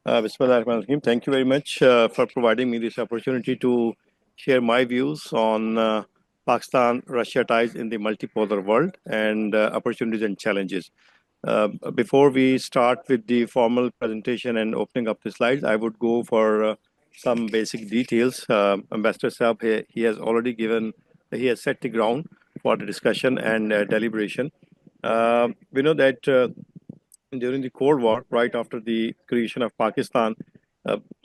Bismillahirrahmanirrahim. Thank you very much for providing me this opportunity to share my views on Pakistan-Russia ties in the multipolar world and opportunities and challenges. Before we start with the formal presentation and opening up the slides, I would go for some basic details. Ambassador Saab, he has set the ground for the discussion and deliberation. We know that during the Cold War, right after the creation of Pakistan,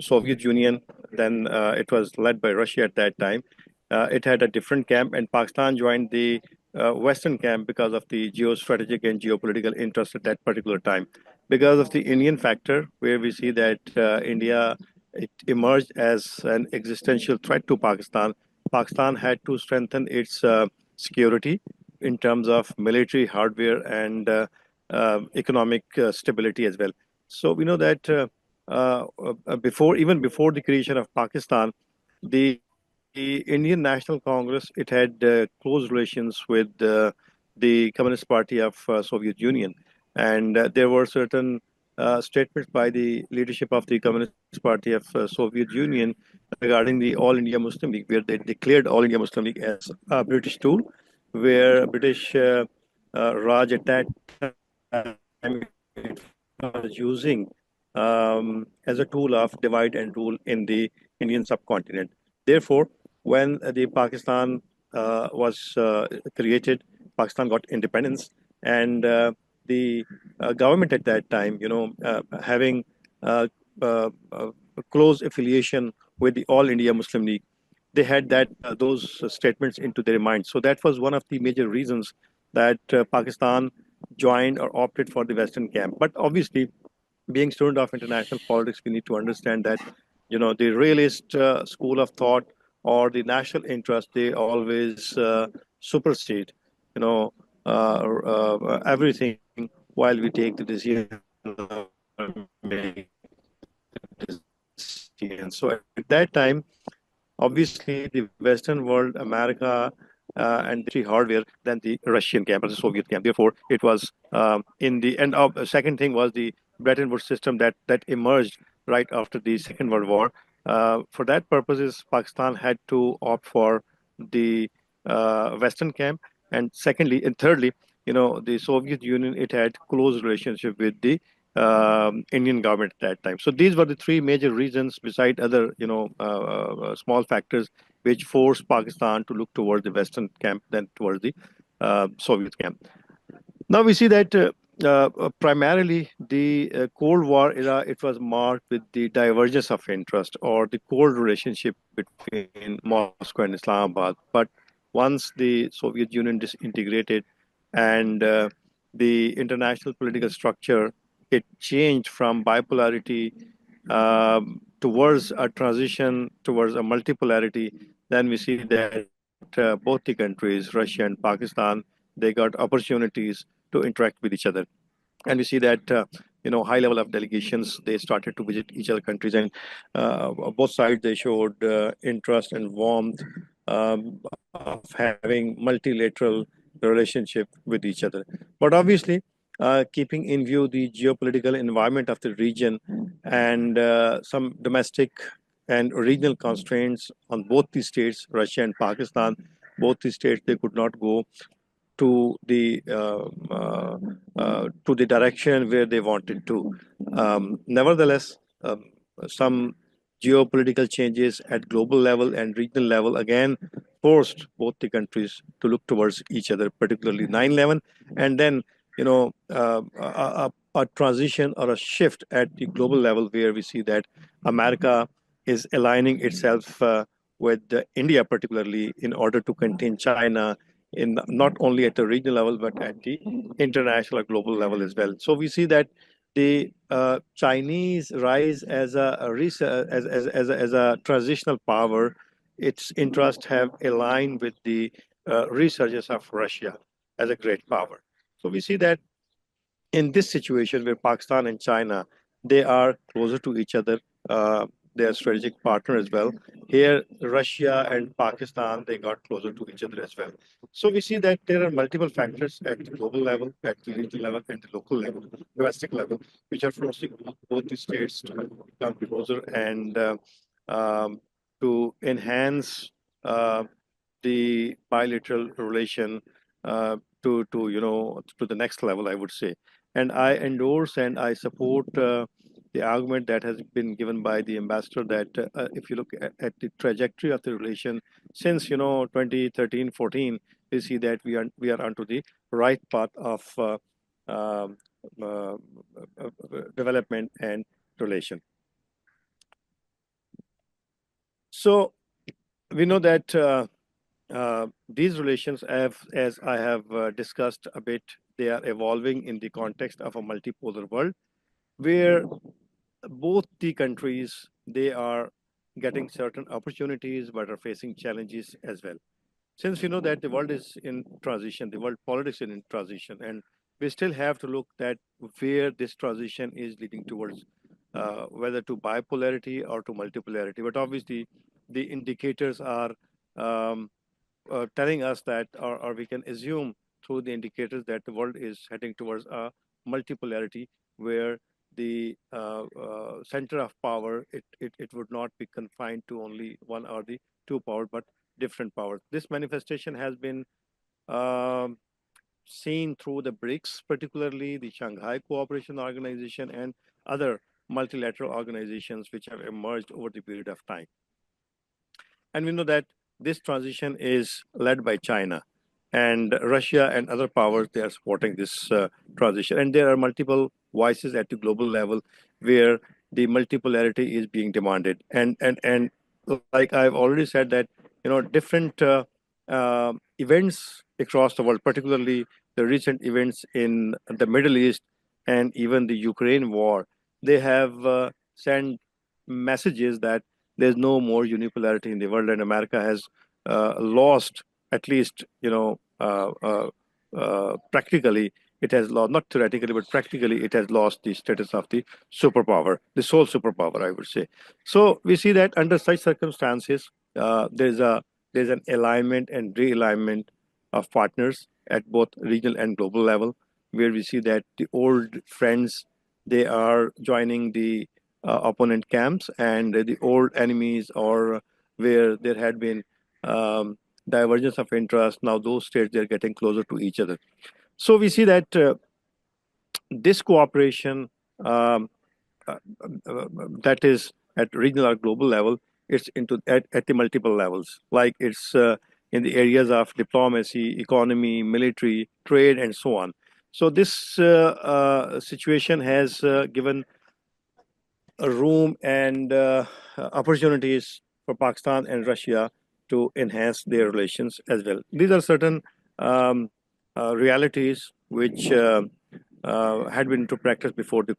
Soviet Union, then it was led by Russia at that time. It had a different camp, and Pakistan joined the Western camp because of the geostrategic and geopolitical interest at that particular time. Because of the Indian factor, where we see that India it emerged as an existential threat to Pakistan. Pakistan had to strengthen its security in terms of military hardware and economic stability as well. So we know that before the creation of Pakistan, the Indian National Congress it had close relations with the Communist Party of Soviet Union, and there were certain statements by the leadership of the Communist Party of Soviet Union regarding the All India Muslim League, where they declared All India Muslim League as a British tool, where British Raj at that time was using as a tool of divide and rule in the Indian subcontinent. Therefore, when the Pakistan was created, Pakistan got independence, and the government at that time, having a close affiliation with the All India Muslim League, they had that those statements into their mind. So that was one of the major reasons that Pakistan joined or opted for the Western camp. But obviously, being student of international politics, we need to understand that the realist school of thought or the national interest they always supersede everything while we take the decision. So at that time, obviously, the Western world, America, and the hardware than the Russian camp or the Soviet camp. Therefore, it was in the end of the second thing was the Bretton Woods system that emerged right after the Second World War. For that purposes, Pakistan had to opt for the Western camp, and secondly and thirdly, the Soviet Union it had close relationship with the Indian government at that time. So these were the three major reasons, beside other small factors, which forced Pakistan to look towards the Western camp than towards the Soviet camp. Now we see that primarily the Cold War era, it was marked with the divergence of interest or the cold relationship between Moscow and Islamabad. But once the Soviet Union disintegrated and the international political structure, it changed from bipolarity towards a transition towards a multipolarity. Then we see that both the countries, Russia and Pakistan, they got opportunities to interact with each other. And we see that high level of delegations they started to visit each other countries, and both sides they showed interest and warmth of having multilateral relationship with each other. But obviously, keeping in view the geopolitical environment of the region and some domestic and regional constraints on both the states, Russia and Pakistan, both the states they could not go to the direction where they wanted to. Nevertheless, some geopolitical changes at global level and regional level again forced both the countries to look towards each other, particularly 9/11, and then a transition or a shift at the global level where we see that America is aligning itself with India, particularly in order to contain China in not only at the regional level but at the international or global level as well. So we see that the Chinese rise as a transitional power, its interests have aligned with the resurgence of Russia as a great power. So we see that in this situation where Pakistan and China they are closer to each other, their strategic partner as well. Here, Russia and Pakistan, they got closer to each other as well. So we see that there are multiple factors at the global level, at the regional level, and the local level, domestic level, which are forcing both the states to come closer and um, to enhance the bilateral relation to the next level, I would say. And I endorse and I support the argument that has been given by the ambassador that if you look at the trajectory of the relation since 2013-14, we see that we are onto the right path of um, uh, development and relation. So we know that these relations, as I have discussed a bit, they are evolving in the context of a multipolar world where both the countries, they are getting certain opportunities but are facing challenges as well. Since we know that the world is in transition, the world politics is in transition, and we still have to look at where this transition is leading towards, whether to bipolarity or to multipolarity. But obviously, the indicators are um, telling us that, or we can assume through the indicators that the world is heading towards a multipolarity where the center of power, it would not be confined to only one or the two powers, but different powers. This manifestation has been um, seen through the BRICS, particularly the Shanghai Cooperation Organization and other multilateral organizations which have emerged over the period of time. And we know that this transition is led by China, and Russia and other powers, they are supporting this transition. And there are multiple voices at the global level where the multipolarity is being demanded. And like I've already said that, different events across the world, particularly the recent events in the Middle East and even the Ukraine war, they have sent messages that there's no more unipolarity in the world, and America has lost, at least practically, it has lost, not theoretically but practically, it has lost the status of the superpower, the sole superpower, I would say. So we see that under such circumstances, there's an alignment and realignment of partners at both regional and global level, where we see that the old friends, they are joining the opponent camps, and the old enemies, or where there had been divergence of interest, now those states, they're getting closer to each other. So we see that this cooperation, um, uh, that is at regional or global level, it's at the multiple levels, like it's in the areas of diplomacy, economy, military, trade, and so on. So this situation has given a room and opportunities for Pakistan and Russia to enhance their relations as well. These are certain um, realities which had been into practice before the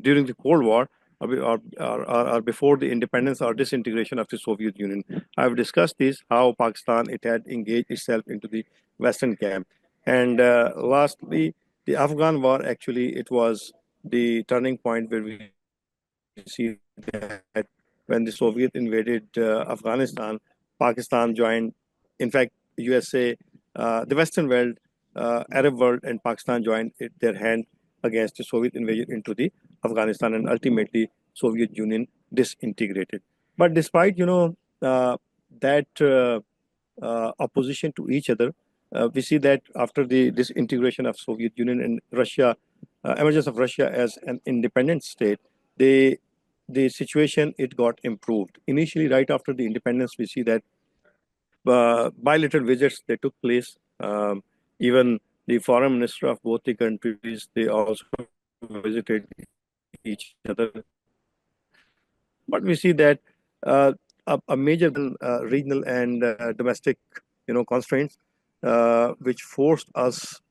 during the Cold War, or before the independence or disintegration of the Soviet Union. I've discussed this, how Pakistan, it had engaged itself into the Western camp. And lastly, the Afghan war, actually, it was the turning point where we see that when the Soviet invaded Afghanistan, Pakistan joined. In fact, USA, the Western world, Arab world, and Pakistan joined their hand against the Soviet invasion into the Afghanistan, and ultimately Soviet Union disintegrated. But despite that opposition to each other, we see that after the disintegration of Soviet Union and Russia, emergence of Russia as an independent state, they the situation, it got improved. Initially, right after the independence, we see that bilateral visits, they took place. Even the foreign minister of both the countries, they also visited each other. But we see that a major regional and domestic, constraints, which forced us,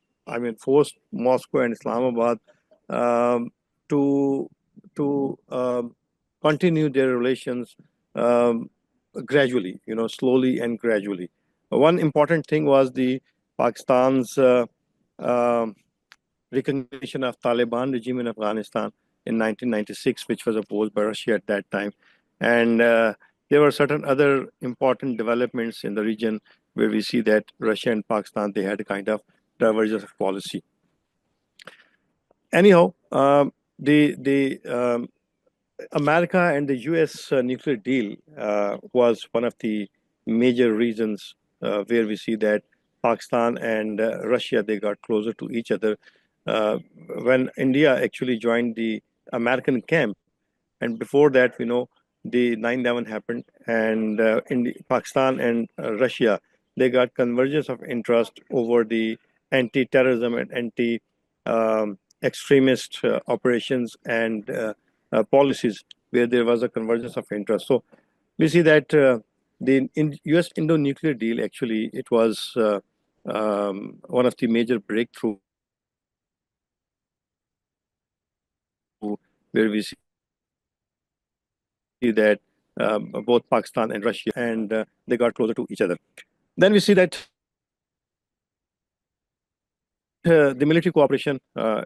forced Moscow and Islamabad um, to continue their relations um, gradually, slowly and gradually. One important thing was the Pakistan's um recognition of Taliban regime in Afghanistan. in 1996, which was opposed by Russia at that time. And there were certain other important developments in the region where we see that Russia and Pakistan, they had a kind of divergence of policy. Anyhow, the America and the U.S. Nuclear deal was one of the major reasons where we see that Pakistan and Russia, they got closer to each other. Uh, when India actually joined the American camp, and before that, we know the 9/11 happened, and in Pakistan and Russia, they got convergence of interest over the anti-terrorism and anti-extremist operations and policies, where there was a convergence of interest. So we see that the U.S. Indo-nuclear deal actually it was one of the major breakthrough where we see that both Pakistan and Russia and they got closer to each other. Then we see that the military cooperation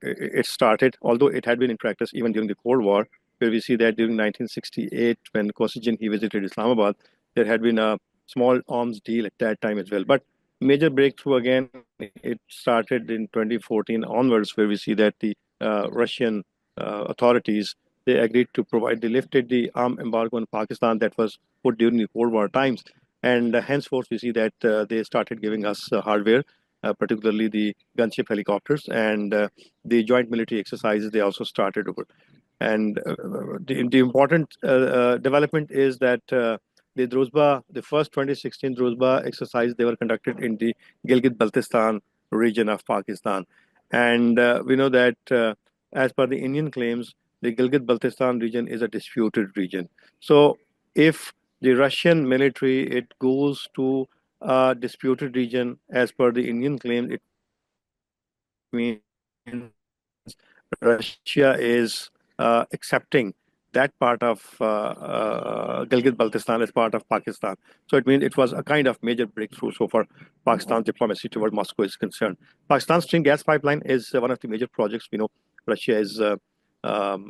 it started, although it had been in practice even during the Cold War, where we see that during 1968 when Kosygin he visited Islamabad, there had been a small arms deal at that time as well. But major breakthrough again, it started in 2014 onwards, where we see that the Russian authorities they agreed to provide, they lifted the arm embargo on Pakistan that was put during the Cold War times, and henceforth we see that they started giving us hardware, particularly the gunship helicopters, and the joint military exercises they also started over. And the important development is that the Druzhba, the first 2016 Druzhba exercise, they were conducted in the Gilgit-Baltistan region of Pakistan. And we know that as per the Indian claims, the Gilgit-Baltistan region is a disputed region. So if the Russian military, it goes to a disputed region as per the Indian claims, it means Russia is accepting that part of Gilgit-Baltistan as part of Pakistan. So it means it was a kind of major breakthrough so far Pakistan's diplomacy toward Moscow is concerned. Pakistan's String gas pipeline is one of the major projects. We know Russia is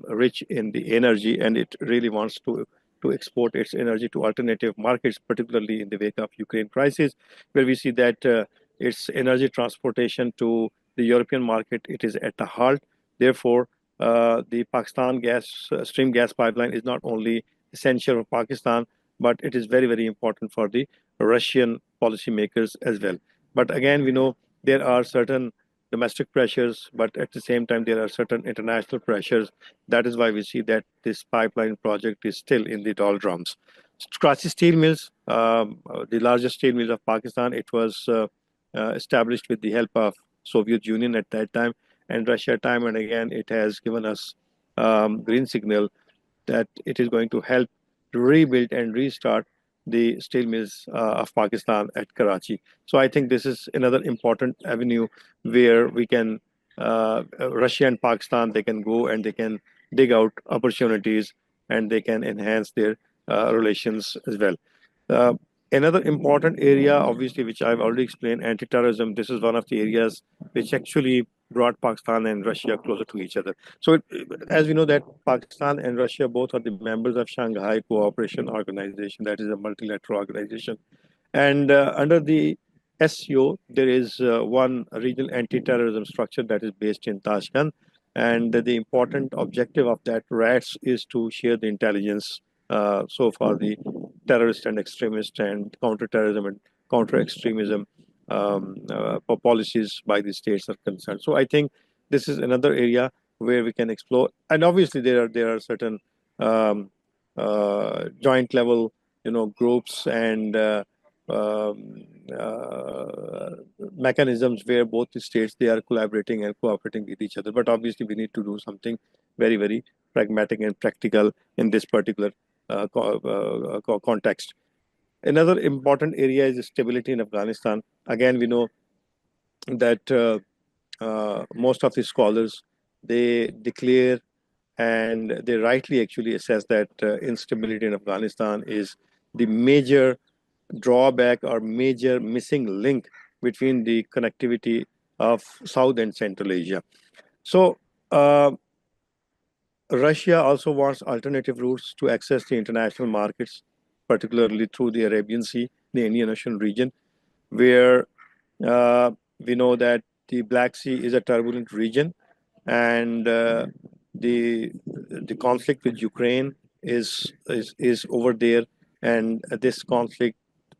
rich in the energy, and it really wants to export its energy to alternative markets, particularly in the wake of Ukraine crisis, where we see that its energy transportation to the European market, it is at a halt. Therefore, the Pakistan stream gas pipeline is not only essential for Pakistan, but it is very, very important for the Russian policymakers as well. But again, we know there are certain domestic pressures, but at the same time, there are certain international pressures. That is why we see that this pipeline project is still in the doldrums. Karachi Steel Mills, the largest steel mills of Pakistan, it was established with the help of Soviet Union at that time, and Russia time and again it has given us green signal that it is going to help to rebuild and restart the steel mills of Pakistan at Karachi. So I think this is another important avenue where we can Russia and Pakistan, they can go and they can dig out opportunities and they can enhance their relations as well. Uh, Another important area, obviously, which I've already explained, anti-terrorism. This is one of the areas which actually brought Pakistan and Russia closer to each other. So, as we know that Pakistan and Russia both are the members of Shanghai Cooperation Organization, that is a multilateral organization. And under the SCO, there is one regional anti-terrorism structure that is based in Tashkent. And the important objective of that RATS is to share the intelligence so far the terrorist and extremist and counter-terrorism and counter-extremism policies by the states are concerned. So I think this is another area where we can explore. And obviously there are certain um, joint level, groups and um, uh, mechanisms where both the states they are collaborating and cooperating with each other. But obviously, we need to do something very, very pragmatic and practical in this particular context. Another important area is stability in Afghanistan. Again, we know that most of the scholars they declare and they rightly actually assess that instability in Afghanistan is the major drawback or major missing link between the connectivity of South and Central Asia. So, Russia also wants alternative routes to access the international markets, particularly through the Arabian Sea, the Indian Ocean region, where we know that the Black Sea is a turbulent region, and the conflict with Ukraine is over there, and this conflict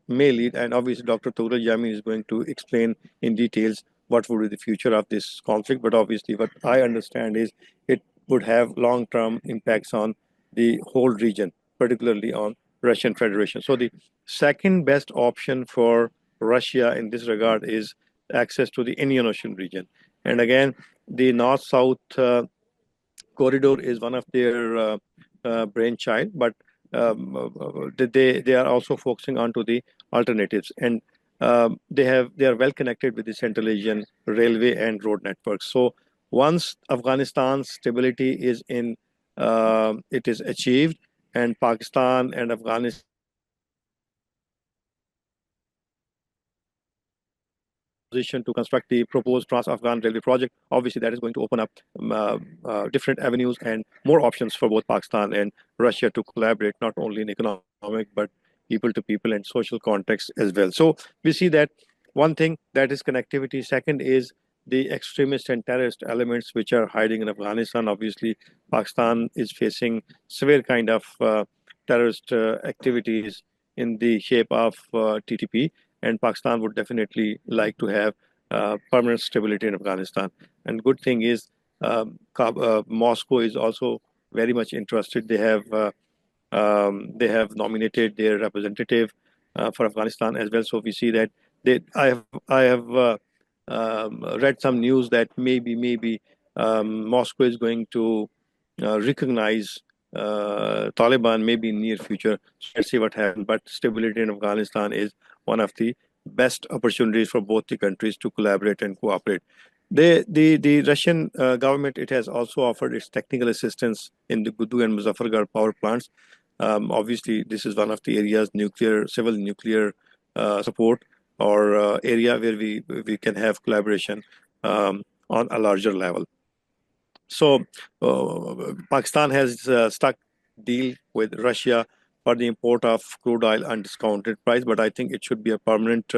may lead, and obviously Dr. Touraj Yamin is going to explain in details what would be the future of this conflict. But obviously, what I understand is it would have long-term impacts on the whole region, particularly on Russian Federation. So the second best option for Russia in this regard is access to the Indian Ocean region. And again, the north-south corridor is one of their brainchild, but they are also focusing onto the alternatives, and they are well connected with the Central Asian railway and road networks. So once Afghanistan's stability is in it is achieved, and Pakistan and Afghanistan position to construct the proposed Trans-Afghan Railway project. Obviously, that is going to open up different avenues and more options for both Pakistan and Russia to collaborate, not only in economic, but people to people and social context as well. So we see that one thing, that is connectivity. Second is the extremist and terrorist elements which are hiding in Afghanistan. Obviously, Pakistan is facing severe kind of terrorist activities in the shape of TTP, and Pakistan would definitely like to have permanent stability in Afghanistan. And good thing is Moscow is also very much interested. They have nominated their representative for Afghanistan as well. So we see that I have read some news that maybe Moscow is going to recognize Taliban maybe in near future. So let's see what happens. But stability in Afghanistan is one of the best opportunities for both the countries to collaborate and cooperate. The Russian government, it has also offered its technical assistance in the Gudu and Muzaffargarh power plants. Obviously, this is one of the areas, civil nuclear support, or area where we can have collaboration on a larger level. So Pakistan has struck deal with Russia for the import of crude oil undiscounted price, but I think it should be a permanent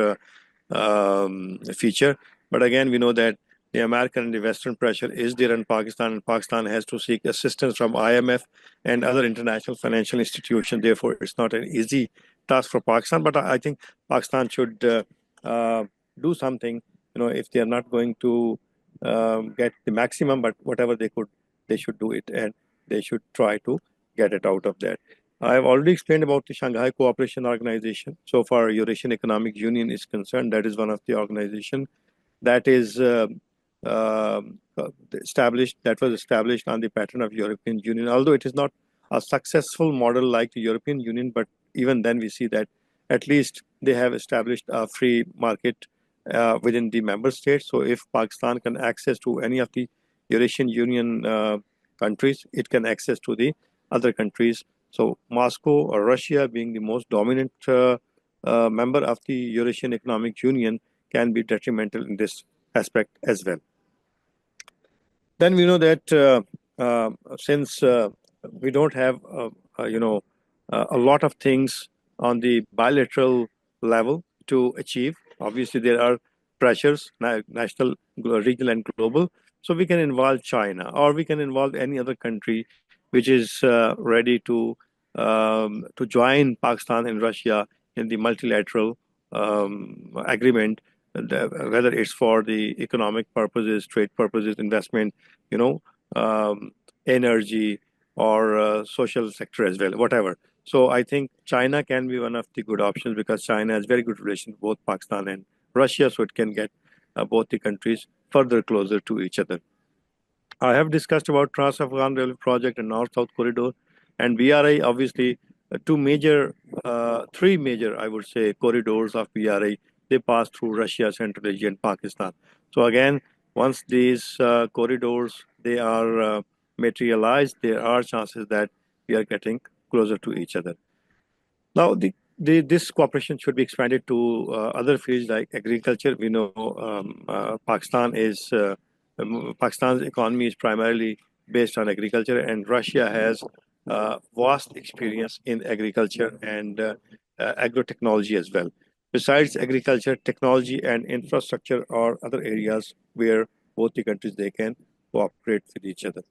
feature. But again, we know that the American and the Western pressure is there in Pakistan, and Pakistan has to seek assistance from IMF and other international financial institutions. Therefore, it's not an easy task for Pakistan. But I think Pakistan should do something. If they are not going to get the maximum, but whatever they could, they should do it, and they should try to get it out of that. I have already explained about the Shanghai Cooperation Organization. So far, Eurasian Economic Union is concerned, that is one of the organization that is established, that was established on the pattern of European Union. Although it is not a successful model like the European Union, but even then we see that at least they have established a free market within the member states. So if Pakistan can access to any of the Eurasian Union countries, it can access to the other countries. So Moscow or Russia, being the most dominant member of the Eurasian Economic Union, can be detrimental in this aspect as well. Then we know that since we don't have a lot of things on the bilateral level to achieve, obviously there are pressures, national, regional, and global. So we can involve China, or we can involve any other country which is ready to join Pakistan and Russia in the multilateral agreement, whether it's for the economic purposes, trade purposes, investment, you know, energy, or social sector as well, whatever. So I think China can be one of the good options, because China has very good relations with both Pakistan and Russia, so it can get both the countries further closer to each other. I have discussed about Trans-Afghan Railway Project and North-South Corridor, and BRI, obviously, three major, I would say, corridors of BRI. They pass through Russia, Central Asia, and Pakistan. So again, once these corridors they are materialized, there are chances that we are getting closer to each other. Now, this cooperation should be expanded to other fields like agriculture. We know Pakistan's economy is primarily based on agriculture, and Russia has vast experience in agriculture and agrotechnology as well. Besides agriculture, technology and infrastructure are other areas where both the countries they can cooperate with each other.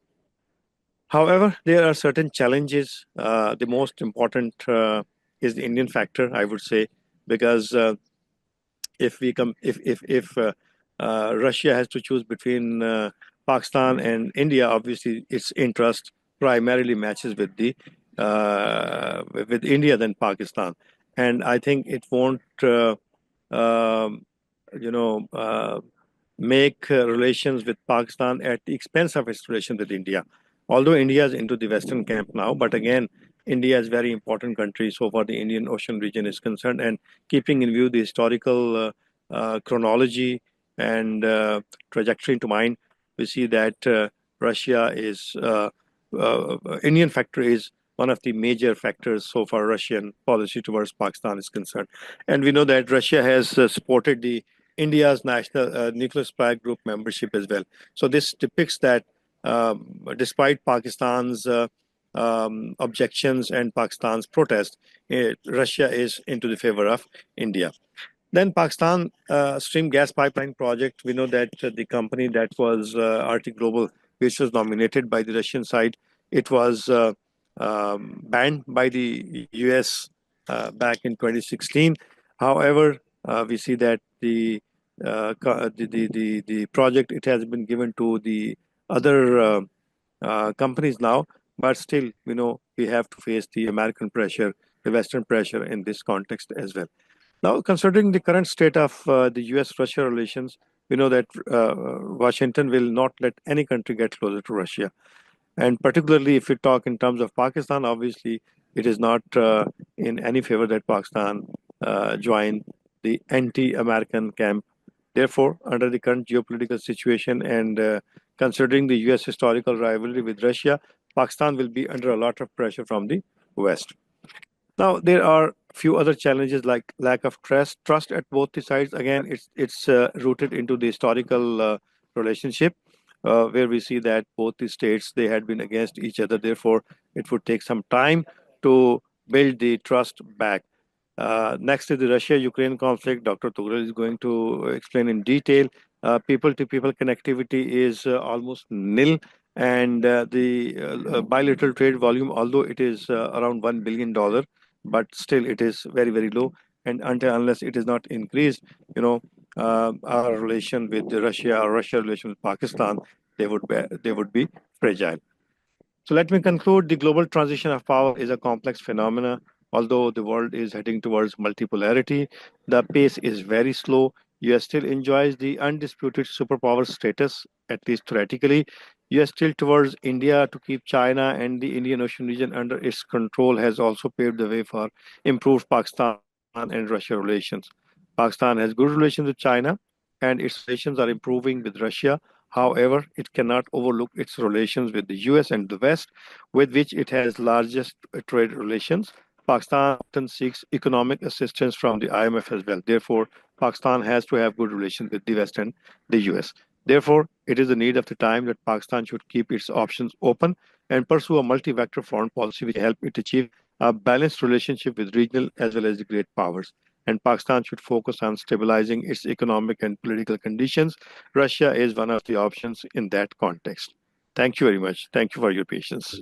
However, there are certain challenges. The most important is the Indian factor, I would say, because if we come if Russia has to choose between Pakistan and India, obviously its interest primarily matches with India than Pakistan, and I think it won't um, you know make relations with Pakistan at the expense of its relations with India. Although India is into the Western camp now, but again, India is a very important country so far the Indian Ocean region is concerned, and keeping in view the historical chronology and trajectory into mind, we see that Russia is Indian factor is one of the major factors so far Russian policy towards Pakistan is concerned. And we know that Russia has supported the India's national nuclear supply group membership as well. So this depicts that despite Pakistan's objections and Pakistan's protest, Russia is into the favor of India. Then Pakistan Stream Gas Pipeline Project, we know that the company that was Arctic Global, which was nominated by the Russian side, it was banned by the US back in 2016. However, we see that the project it has been given to the other companies now, but still, you know, we have to face the American pressure, the Western pressure in this context as well. Now, considering the current state of the US-Russia relations, we know that Washington will not let any country get closer to Russia. And particularly if we talk in terms of Pakistan, obviously, it is not in any favor that Pakistan join the anti-American camp. Therefore, under the current geopolitical situation and considering the US historical rivalry with Russia, Pakistan will be under a lot of pressure from the West. Now, there are a few other challenges like lack of trust at both the sides. Again, it's rooted into the historical relationship, where we see that both the states they had been against each other. Therefore, it would take some time to build the trust back. Next is the Russia-Ukraine conflict. Dr. Tugral is going to explain in detail. People-to-people connectivity is almost nil, and the bilateral trade volume, although it is around $1 billion, but still it is very, very low. And unless it is not increased, you know, our relation with Russia or Russia relation with Pakistan, they would be fragile. So let me conclude. The global transition of power is a complex phenomena. Although the world is heading towards multipolarity, the pace is very slow. US still enjoys the undisputed superpower status, at least theoretically. US still towards India to keep China and the Indian Ocean region under its control has also paved the way for improved Pakistan and Russia relations. Pakistan has good relations with China, and its relations are improving with Russia. However, it cannot overlook its relations with the US and the West, with which it has largest trade relations. Pakistan often seeks economic assistance from the IMF as well. Therefore, Pakistan has to have good relations with the West and the US. Therefore, it is the need of the time that Pakistan should keep its options open and pursue a multi-vector foreign policy which help it achieve a balanced relationship with regional as well as the great powers. And Pakistan should focus on stabilizing its economic and political conditions. Russia is one of the options in that context. Thank you very much. Thank you for your patience.